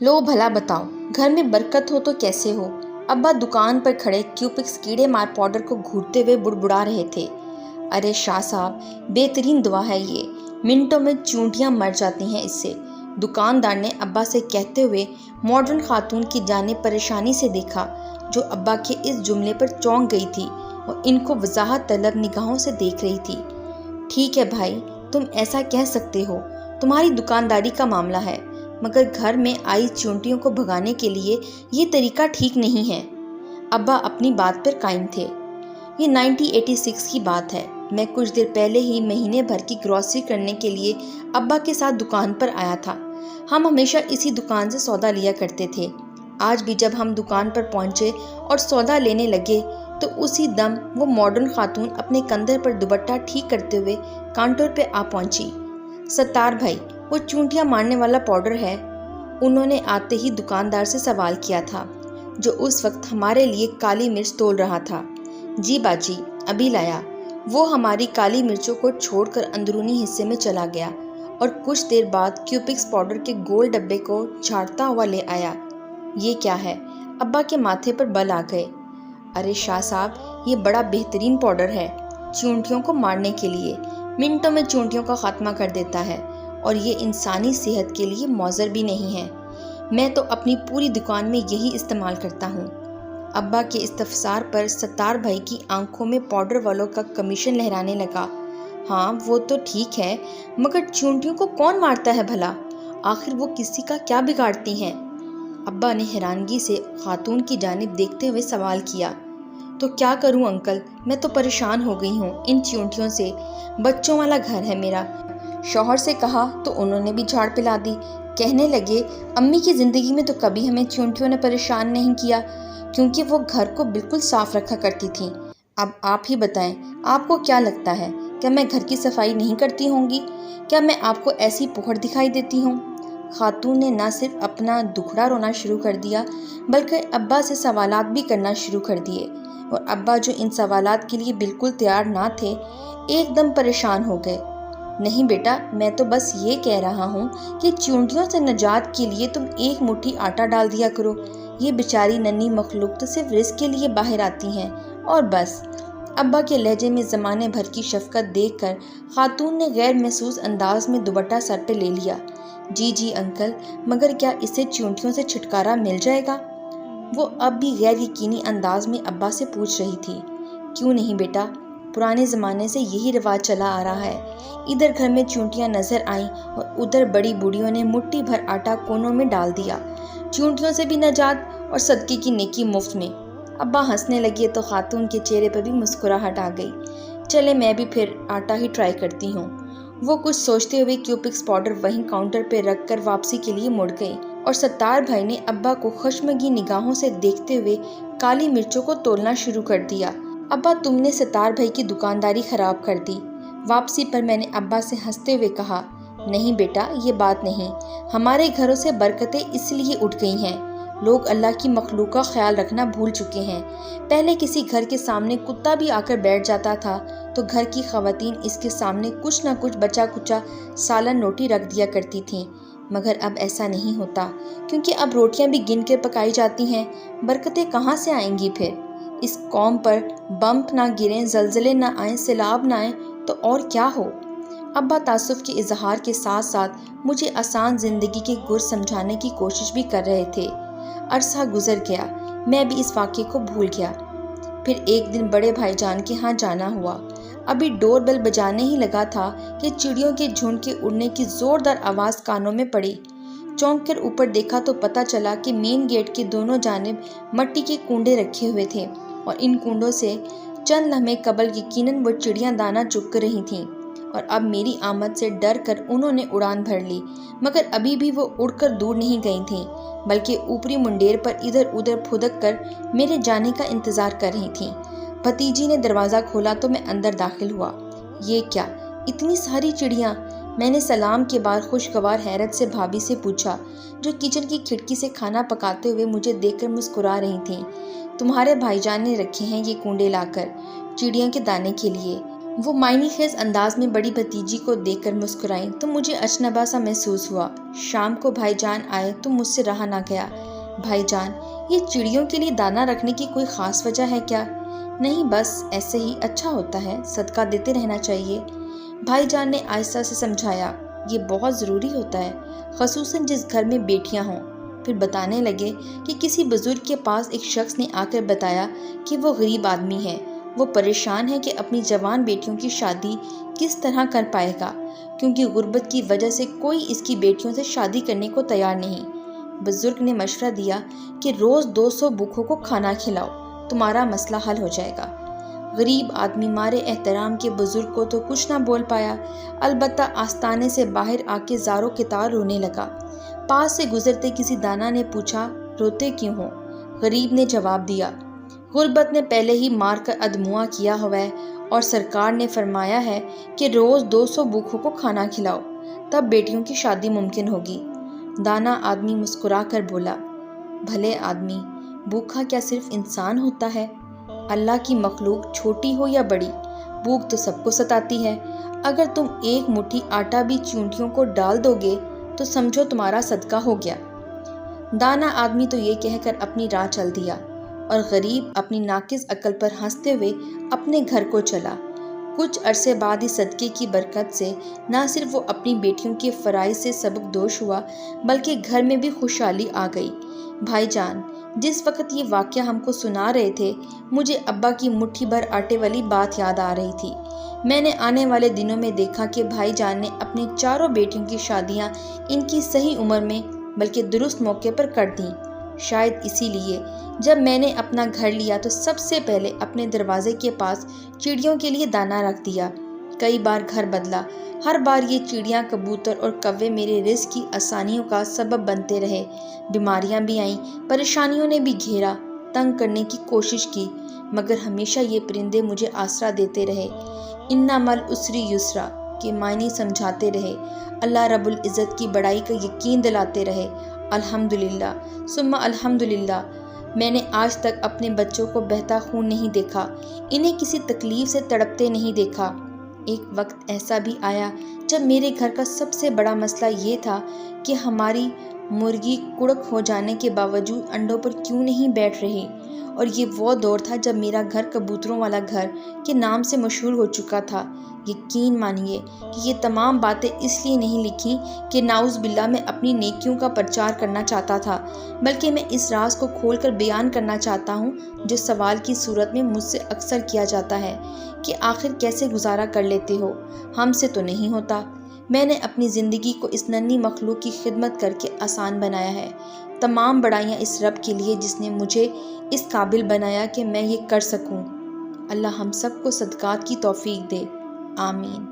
लो भला बताओ, घर में बरकत हो तो कैसे हो। अब्बा दुकान पर खड़े क्यूपिक्स कीड़े मार पाउडर को घूरते हुए बुड़बुड़ा रहे थे। अरे शाह साहब, बेहतरीन दवा है ये, मिनटों में चूंटियां मर जाती हैं इससे। दुकानदार ने अब्बा से कहते हुए मॉडर्न खातून की जानिब परेशानी से देखा, जो अब्बा के इस जुमले पर चौंक गई थी और इनको वजाहत तलब निगाहों से देख रही थी। ठीक है भाई, तुम ऐसा कह सकते हो, तुम्हारी दुकानदारी का मामला है, मगर घर में आई चूंटियों को भगाने के लिए ये तरीका ठीक नहीं है। अब्बा अपनी बात पर कायम थे। ये 1986 की बात है। मैं कुछ देर पहले ही महीने भर की ग्रॉसरी करने के लिए अब्बा के साथ दुकान पर आया था। हम हमेशा इसी दुकान से सौदा लिया करते थे। आज भी जब हम दुकान पर पहुंचे और सौदा लेने लगे तो उसी दम वो मॉडर्न खातून अपने कंधे पर दुपट्टा ठीक करते हुए काउंटर पे आ पहुंची। सत्तार भाई, वो चूंटियां मारने वाला पाउडर है? उन्होंने आते ही दुकानदार से सवाल किया था, जो उस वक्त हमारे लिए काली मिर्च तोल रहा था। जी बाजी, अभी लाया। वो हमारी काली मिर्चों को छोड़कर अंदरूनी हिस्से में चला गया और कुछ देर बाद क्यूपिक्स पाउडर के गोल डब्बे को झाड़ता हुआ ले आया। ये क्या है? अब्बा के माथे पर बल आ गए। अरे शाह साहब, ये बड़ा बेहतरीन पाउडर है चूंटियों को मारने के लिए। मिनटों में चूंटियों का खात्मा कर देता है और ये इंसानी सेहत के लिए मौजर भी नहीं है। मैं तो अपनी पूरी दुकान में यही इस्तेमाल करता हूँ। अब्बा के इस्तफसार पर सत्तार भाई की आंखों में पाउडर वालों का कमीशन लहराने लगा। हाँ, वो तो ठीक है, मगर चूंटियों को कौन मारता है भला? आखिर वो किसी का क्या बिगाड़ती हैं? अब्बा ने हैरानगी से खातून की जानिब देखते हुए सवाल किया। तो क्या करूं अंकल, मैं तो परेशान हो गई हूँ इन चूंटियों से। बच्चों वाला घर है मेरा। शौहर से कहा तो उन्होंने भी झाड़ पिला दी। कहने लगे, अम्मी की ज़िंदगी में तो कभी हमें चूंटियों ने परेशान नहीं किया, क्योंकि वो घर को बिल्कुल साफ रखा करती थी। अब आप ही बताएं, आपको क्या लगता है, क्या मैं घर की सफाई नहीं करती होंगी? क्या मैं आपको ऐसी पोहड़ दिखाई देती हूँ? खातून ने न सिर्फ अपना दुखड़ा रोना शुरू कर दिया, बल्कि अब्बा से सवालात भी करना शुरू कर दिए। और अब्बा, जो इन सवालात के लिए बिल्कुल तैयार ना थे, एकदम परेशान हो गए। नहीं बेटा, मैं तो बस ये कह रहा हूँ कि चूंटियों से निजात के लिए तुम एक मुट्ठी आटा डाल दिया करो। ये बेचारी नन्ही मखलूक तो सिर्फ रिस्क के लिए बाहर आती हैं, और बस। अब्बा के लहजे में ज़माने भर की शफकत देखकर खातून ने गैर महसूस अंदाज में दुपट्टा सर पे ले लिया। जी जी अंकल, मगर क्या इससे चूंटियों से छुटकारा मिल जाएगा? वो अब भी गैर यकीनी अंदाज में अब्बा से पूछ रही थी। क्यों नहीं बेटा, पुराने ज़माने से यही रिवाज चला आ रहा है। इधर घर में चूंटियां नजर आईं और उधर बड़ी बूढ़ियों ने मुट्ठी भर आटा कोनों में डाल दिया। चूंटियों से भी नजात और सदके की नेकी मुफ्त में। अब्बा हंसने लगे तो खातून के चेहरे पर भी मुस्कुराहट आ गई। चले, मैं भी फिर आटा ही ट्राई करती हूँ। वो कुछ सोचते हुए क्यूपिक्स पाउडर वहीं काउंटर पर रख कर वापसी के लिए मुड़ गई और सत्तार भाई ने अब्बा को खश्मगी निगाहों से देखते हुए काली मिर्चों को तोलना शुरू कर दिया। अब्बा, तुमने सत्तार भाई की दुकानदारी खराब कर दी। वापसी पर मैंने अब्बा से हंसते हुए कहा, नहीं बेटा, ये बात नहीं। हमारे घरों से बरकतें इसलिए उठ गई हैं। लोग अल्लाह की मखलूक का ख्याल रखना भूल चुके हैं। पहले किसी घर के सामने कुत्ता भी आकर बैठ जाता था तो घर की खवातीन इसके सामने कुछ न कुछ बचा कुचा सालन रोटी रख दिया करती थीं, मगर अब ऐसा नहीं होता, क्योंकि अब रोटियां भी गिन कर पकाई जाती हैं। बरकतें कहाँ से आएंगी फिर? इस कौम पर बम्प ना गिरें, जलजले ना आए, सैलाब ना आए तो और क्या हो। अब्बा तासुफ के इजहार के साथ साथ मुझे आसान ज़िंदगी के गुर समझाने की कोशिश भी कर रहे थे। अरसा गुजर गया, मैं भी इस वाक़े को भूल गया। फिर एक दिन बड़े भाईजान के यहाँ जाना हुआ। अभी डोर बेल बजाने ही लगा था कि चिड़ियों के झुंड के उड़ने की ज़ोरदार आवाज़ कानों में पड़ी। चौंक कर ऊपर देखा तो पता चला कि मेन गेट के दोनों जानिब मट्टी के कुंडे रखे हुए थे और इन कुंडों से चंद लम्हे कबल यकीनन वो चिड़ियाँ दाना चुग रही थीं। और अब मेरी आमद से डर कर उन्होंने उड़ान भर ली, मगर अभी भी वो उड़कर दूर नहीं गई थीं, बल्कि ऊपरी मुंडेर पर इधर उधर फुदक कर मेरे जाने का इंतज़ार कर रही थीं। भतीजी ने दरवाज़ा खोला तो मैं अंदर दाखिल हुआ। ये क्या, इतनी सारी चिड़ियाँ? मैंने सलाम के बाद खुशगवार हैरत से भाभी से पूछा, जो किचन की खिड़की से खाना पकाते हुए मुझे देखकर मुस्कुरा रही थीं। तुम्हारे भाईजान ने रखे हैं ये कुंडे लाकर चिड़ियों के दाने के लिए। وہ معنی خیز انداز میں بڑی بھتیجی کو دیکھ کر مسکرائیں تو مجھے اجنبا سا محسوس ہوا۔ شام کو بھائی جان آئے تو مجھ سے رہا نہ گیا۔ بھائی جان، یہ چڑیوں کے لیے دانہ رکھنے کی کوئی خاص وجہ ہے کیا؟ نہیں، بس ایسے ہی اچھا ہوتا ہے، صدقہ دیتے رہنا چاہیے۔ بھائی جان نے آہستہ سے سمجھایا، یہ بہت ضروری ہوتا ہے، خصوصاً جس گھر میں بیٹیاں ہوں۔ پھر بتانے لگے کہ کسی بزرگ کے پاس ایک شخص نے آ کر بتایا کہ وہ غریب آدمی ہے، وہ پریشان ہے کہ اپنی جوان بیٹیوں کی شادی کس طرح کر پائے گا، کیونکہ غربت کی وجہ سے کوئی اس کی بیٹیوں سے شادی کرنے کو تیار نہیں۔ بزرگ نے مشورہ دیا کہ روز 200 بھوکھوں کو کھانا کھلاؤ، تمہارا مسئلہ حل ہو جائے گا۔ غریب آدمی مارے احترام کے بزرگ کو تو کچھ نہ بول پایا، البتہ آستانے سے باہر آ کے زاروں کتار رونے لگا۔ پاس سے گزرتے کسی دانا نے پوچھا، روتے کیوں ہو؟ غریب نے جواب دیا، غربت نے پہلے ہی مار کر ادموا کیا ہوا ہے، اور سرکار نے فرمایا ہے کہ روز 200 بھوکھوں کو کھانا کھلاؤ، تب بیٹیوں کی شادی ممکن ہوگی۔ دانا آدمی مسکرا کر بولا، بھلے آدمی، بھوکھا کیا صرف انسان ہوتا ہے؟ اللہ کی مخلوق چھوٹی ہو یا بڑی، بھوک تو سب کو ستاتی ہے۔ اگر تم ایک مٹھی آٹا بھی چیونٹیوں کو ڈال دو گے تو سمجھو تمہارا صدقہ ہو گیا۔ دانا آدمی تو یہ کہہ کر اپنی راہ چل دیا، اور غریب اپنی ناقص عقل پر ہنستے ہوئے اپنے گھر کو چلا۔ کچھ عرصے بعد اس صدقے کی برکت سے نہ صرف وہ اپنی بیٹیوں کے فرائض سے سبکدوش ہوا، بلکہ گھر میں بھی خوشحالی آ گئی۔ بھائی جان، جس وقت یہ واقعہ ہم کو سنا رہے تھے، مجھے ابا کی مٹھی بھر آٹے والی بات یاد آ رہی تھی۔ میں نے آنے والے دنوں میں دیکھا کہ بھائی جان نے اپنی چاروں بیٹیوں کی شادیاں ان کی صحیح عمر میں بلکہ درست موقع پر کر دیں۔ شاید اسی لیے جب میں نے اپنا گھر لیا تو سب سے پہلے اپنے دروازے کے پاس چڑیوں کے لیے دانہ رکھ دیا۔ کئی بار گھر بدلا، ہر بار یہ چڑیاں، کبوتر اور کوے میرے رزق کی آسانیوں کا سبب بنتے رہے۔ بیماریاں بھی آئیں، پریشانیوں نے بھی گھیرا، تنگ کرنے کی کوشش کی، مگر ہمیشہ یہ پرندے مجھے آسرا دیتے رہے، اِنَّ مَعَ الْعُسْرِ یُسْرًا کے معنی سمجھاتے رہے، اللہ رب العزت کی بڑائی کا یقین دلاتے رہے۔ الحمدللہ ثم الحمدللہ، میں نے آج تک اپنے بچوں کو بہتا خون نہیں دیکھا، انہیں کسی تکلیف سے تڑپتے نہیں دیکھا۔ ایک وقت ایسا بھی آیا جب میرے گھر کا سب سے بڑا مسئلہ یہ تھا کہ ہماری مرغی کڑک ہو جانے کے باوجود انڈوں پر کیوں نہیں بیٹھ رہی، اور یہ وہ دور تھا جب میرا گھر کبوتروں والا گھر کے نام سے مشہور ہو چکا تھا۔ یقین مانیے کہ یہ تمام باتیں اس لیے نہیں لکھیں کہ نعوذ باللہ میں اپنی نیکیوں کا پرچار کرنا چاہتا تھا، بلکہ میں اس راز کو کھول کر بیان کرنا چاہتا ہوں جو سوال کی صورت میں مجھ سے اکثر کیا جاتا ہے کہ آخر کیسے گزارا کر لیتے ہو، ہم سے تو نہیں ہوتا۔ میں نے اپنی زندگی کو اس ننھی مخلوق کی خدمت کر کے آسان بنایا ہے۔ تمام بڑائیاں اس رب کے لیے جس نے مجھے اس قابل بنایا کہ میں یہ کر سکوں۔ اللہ ہم سب کو صدقات کی توفیق دے، آمین۔